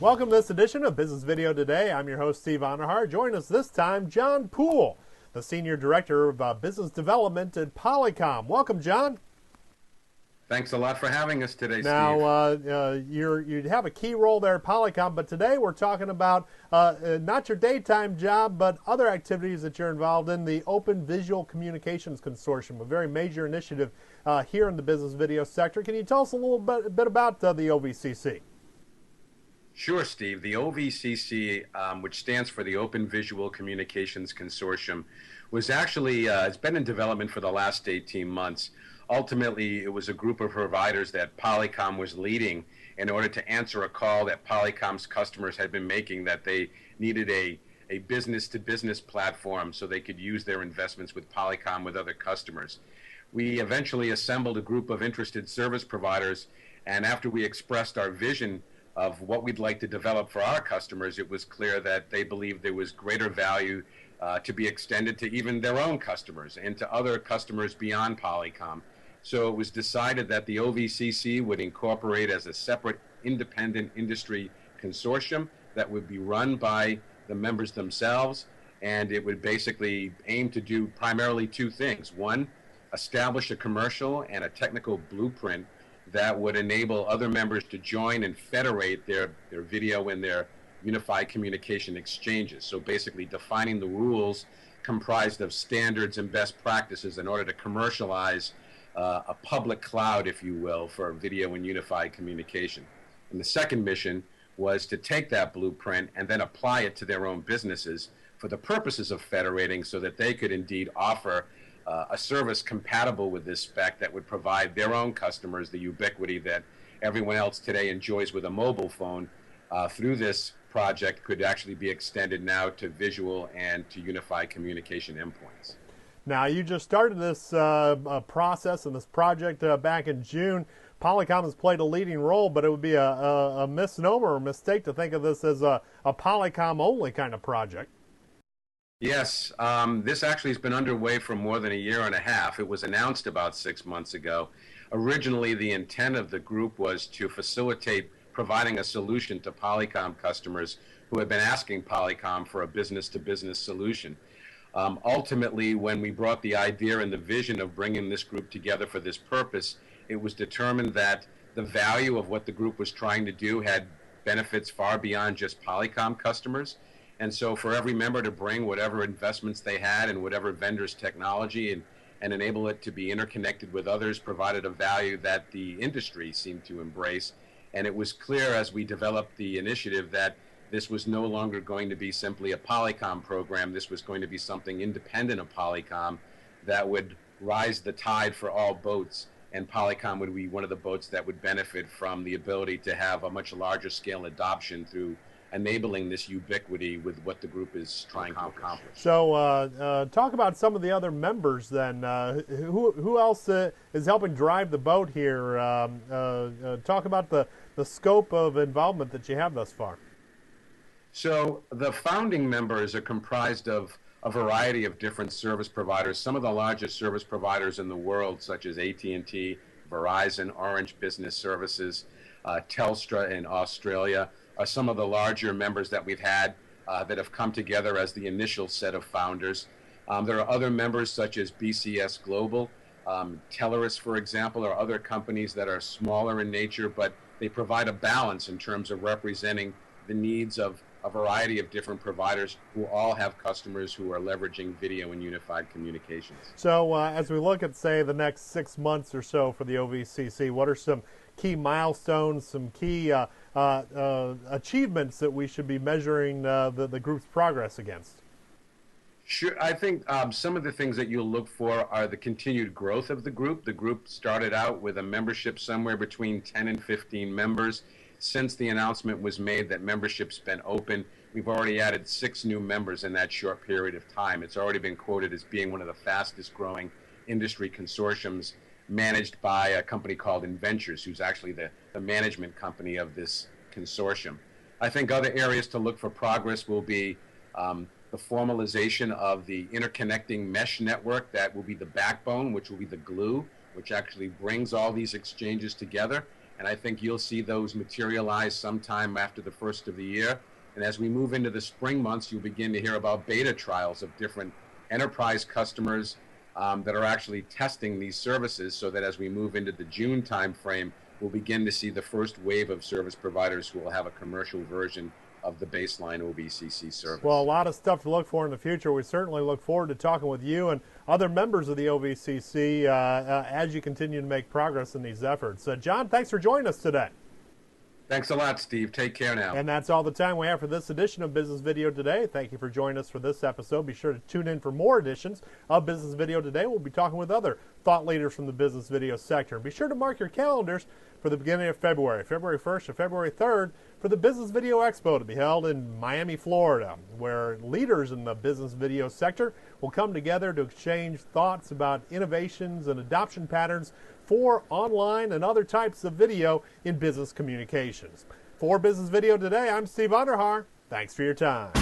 Welcome to this edition of Business Video Today. I'm your host, Steve Honorhar. Join us this time, John Poole, the Senior Director of Business Development at Polycom. Welcome, John. Thanks a lot for having us today, Steve. Now, you have a key role there at Polycom, but today we're talking about not your daytime job, but other activities that you're involved in, the Open Visual Communications Consortium, a very major initiative here in the business video sector. Can you tell us a little bit about the OVCC? Sure, Steve. The OVCC, which stands for the Open Visual Communications Consortium, was actually, it's been in development for the last 18 months. Ultimately, it was a group of providers that Polycom was leading in order to answer a call that Polycom's customers had been making that they needed a business-to-business platform so they could use their investments with Polycom with other customers. We eventually assembled a group of interested service providers, and after we expressed our vision of what we'd like to develop for our customers, it was clear that they believed there was greater value to be extended to even their own customers and to other customers beyond Polycom. So it was decided that the OVCC would incorporate as a separate independent industry consortium that would be run by the members themselves, and it would basically aim to do primarily two things. One, establish a commercial and a technical blueprint that would enable other members to join and federate their video and their unified communication exchanges. So basically defining the rules comprised of standards and best practices in order to commercialize a public cloud, if you will, for video and unified communication. And the second mission was to take that blueprint and then apply it to their own businesses for the purposes of federating so that they could indeed offer a service compatible with this spec that would provide their own customers the ubiquity that everyone else today enjoys with a mobile phone. Through this project could actually be extended now to visual and to unified communication endpoints. Now, you just started this process and this project back in June. Polycom has played a leading role, but it would be a misnomer or mistake to think of this as a Polycom-only kind of project. Yes, this actually has been underway for more than a year and a half. It was announced about 6 months ago. Originally, the intent of the group was to facilitate providing a solution to Polycom customers who had been asking Polycom for a business-to-business solution. Ultimately, when we brought the idea and the vision of bringing this group together for this purpose, it was determined that the value of what the group was trying to do had benefits far beyond just Polycom customers. And so for every member to bring whatever investments they had and whatever vendor's technology and enable it to be interconnected with others provided a value that the industry seemed to embrace. And it was clear as we developed the initiative that this was no longer going to be simply a Polycom program. This was going to be something independent of Polycom that would rise the tide for all boats, and Polycom would be one of the boats that would benefit from the ability to have a much larger scale adoption through enabling this ubiquity with what the group is trying to accomplish. So talk about some of the other members then. Who else is helping drive the boat here? Talk about the scope of involvement that you have thus far. So the founding members are comprised of a variety of different service providers. Some of the largest service providers in the world, such as AT&T, Verizon, Orange Business Services, Telstra in Australia, are some of the larger members that we've had that have come together as the initial set of founders. There are other members such as BCS Global, Teleris, for example, or other companies that are smaller in nature, but they provide a balance in terms of representing the needs of a variety of different providers who all have customers who are leveraging video and unified communications. So as we look at, say, the next 6 months or so for the OVCC, what are some key milestones, some key achievements that we should be measuring the group's progress against? Sure. I think some of the things that you'll look for are the continued growth of the group. The group started out with a membership somewhere between 10 and 15 members. Since the announcement was made that membership's been open, we've already added 6 new members in that short period of time. It's already been quoted as being one of the fastest growing industry consortiums managed by a company called Inventures, who's actually the management company of this consortium. I think other areas to look for progress will be the formalization of the interconnecting mesh network that will be the backbone, which will be the glue, which actually brings all these exchanges together. and I think you'll see those materialize sometime after the first of the year. And as we move into the spring months, you'll begin to hear about beta trials of different enterprise customers that are actually testing these services, so that as we move into the June timeframe, we'll begin to see the first wave of service providers who will have a commercial version of the baseline OVCC service. Well, a lot of stuff to look for in the future. We certainly look forward to talking with you and other members of the OVCC as you continue to make progress in these efforts. John, thanks for joining us today. Thanks a lot, Steve. Take care now. And that's all the time we have for this edition of Business Video Today. Thank you for joining us for this episode. Be sure to tune in for more editions of Business Video Today. We'll be talking with other thought leaders from the business video sector. Be sure to mark your calendars for the beginning of February 1st to February 3rd, for the Business Video Expo to be held in Miami, Florida, where leaders in the business video sector will come together to exchange thoughts about innovations and adoption patterns for online and other types of video in business communications. For Business Video Today, I'm Steve Underhar. Thanks for your time.